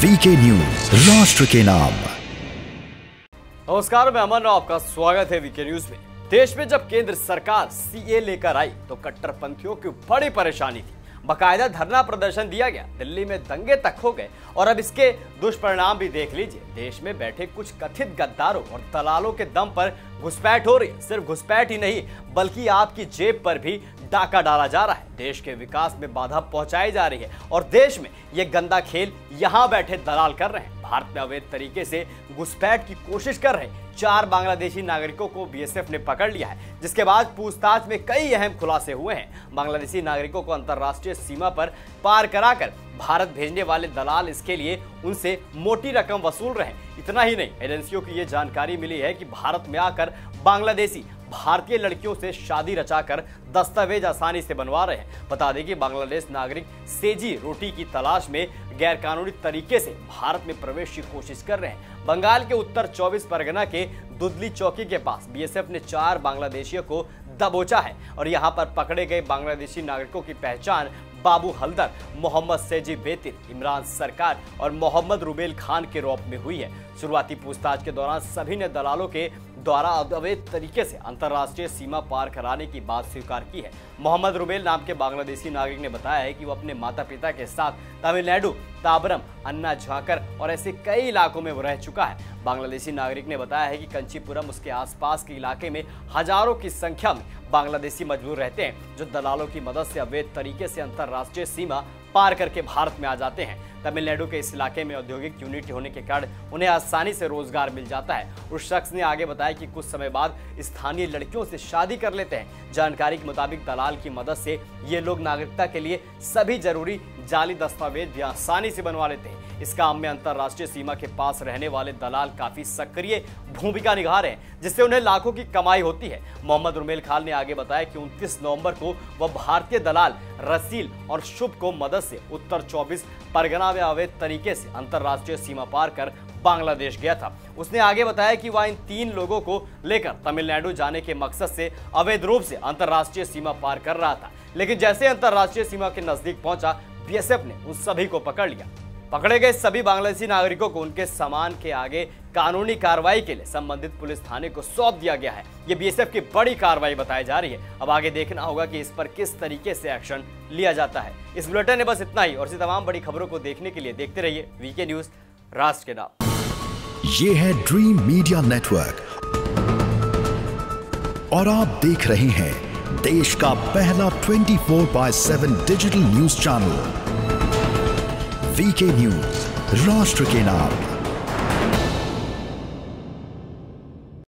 VK news, राष्ट्र के नाम। नमस्कार, मैं अमन, आपका स्वागत है वीके न्यूज में। देश में जब केंद्र सरकार सीए लेकर आई तो कट्टरपंथियों की बड़ी परेशानी थी। बाकायदा धरना प्रदर्शन दिया गया, दिल्ली में दंगे तक हो गए और अब इसके दुष्परिणाम भी देख लीजिए। देश में बैठे कुछ कथित गद्दारों और दलालों के दम पर घुसपैठ हो रही है। सिर्फ घुसपैठ ही नहीं बल्कि आपकी जेब पर भी डाका डाला जा रहा है। देश के विकास में बाधा पहुंचाई जा रही है और देश में ये गंदा खेल यहां बैठे दलाल कर रहे हैं। भारत में अवैध तरीके से घुसपैठ की कोशिश कर रहे 4 बांग्लादेशी नागरिकों को बीएसएफ ने पकड़ लिया है, जिसके बाद पूछताछ में कई अहम खुलासे हुए हैं। बांग्लादेशी नागरिकों को अंतर्राष्ट्रीय सीमा पर पार कराकर भारत भेजने वाले दलाल इसके लिए उनसे मोटी रकम वसूल रहे हैं। इतना ही नहीं, एजेंसियों की ये जानकारी मिली है कि भारत में आकर बांग्लादेशी भारतीय लड़कियों से शादी रचाकर दस्तावेज आसानी से बनवा रहे हैं। बता दें कि बांग्लादेश नागरिक सेजी रोटी की तलाश में गैरकानूनी तरीके से भारत में प्रवेश की कोशिश कर रहे हैं। बंगाल के उत्तर 24 परगना के दुदली चौकी के पास बीएसएफ ने 4 बांग्लादेशियों को दबोचा है और यहां पर पकड़े गए बांग्लादेशी नागरिकों की पहचान बाबू हल्दर, मोहम्मद सेजी बेतिल, इमरान सरकार और मोहम्मद रुबेल खान के रूप में हुई है। शुरुआती पूछताछ के दौरान सभी ने दलालों के द्वारा अवैध तरीके से अंतर्राष्ट्रीय सीमा पार कराने की बात स्वीकार की है। मोहम्मद रुबेल नाम के बांग्लादेशी नागरिक ने बताया है कि वो अपने माता पिता के साथ तमिलनाडु, ताबरम, अन्ना झाकर और ऐसे कई इलाकों में वो रह चुका है। बांग्लादेशी नागरिक ने बताया है कि कंचीपुरम उसके आसपास के इलाके में हजारों की संख्या में बांग्लादेशी मजदूर रहते हैं, जो दलालों की मदद से अवैध तरीके से अंतर्राष्ट्रीय सीमा पार करके भारत में आ जाते हैं। तमिलनाडु के इस इलाके में औद्योगिक यूनिट होने के कारण उन्हें आसानी से रोजगार मिल जाता है। उस शख्स ने आगे बताया कि कुछ समय बाद स्थानीय लड़कियों से शादी कर लेते हैं। जानकारी के मुताबिक दलाल की मदद से ये लोग नागरिकता के लिए सभी जरूरी जाली दस्तावेज भी आसानी से बनवा लेते हैं। इस काम में अंतर्राष्ट्रीय सीमा के पास रहने वाले दलाल काफी सक्रिय भूमिका निभा रहे हैं, जिससे उन्हें लाखों की कमाई होती है। मोहम्मद रुबेल खान ने आगे बताया कि 29 नवंबर को वह भारतीय दलाल रसील और शुभ को मदद से उत्तर 24 परगना में अवैध तरीके से अंतर्राष्ट्रीय सीमा पार कर बांग्लादेश गया था। उसने आगे बताया कि वह इन 3 लोगों को लेकर तमिलनाडु जाने के मकसद से अवैध रूप से अंतर्राष्ट्रीय सीमा पार कर रहा था, लेकिन जैसे अंतर्राष्ट्रीय सीमा के नजदीक पहुंचा, बीएसएफ ने उन सभी को पकड़ लिया। पकड़े गए सभी बांग्लादेशी नागरिकों को उनके सामान के आगे कानूनी कार्रवाई के लिए संबंधित पुलिस थाने को सौंप दिया गया है। ये बीएसएफ की बड़ी कार्रवाई बताई जा रही है। अब आगे देखना होगा कि इस पर किस तरीके से एक्शन लिया जाता है। इस बुलेटिन में बस इतना ही और ऐसी तमाम बड़ी खबरों को देखने के लिए देखते रहिए वीके न्यूज, राष्ट्र के नाम। ये है ड्रीम मीडिया नेटवर्क और आप देख रहे हैं देश का पहला 24/7 digital news channel VK news, राष्ट्र के नाम।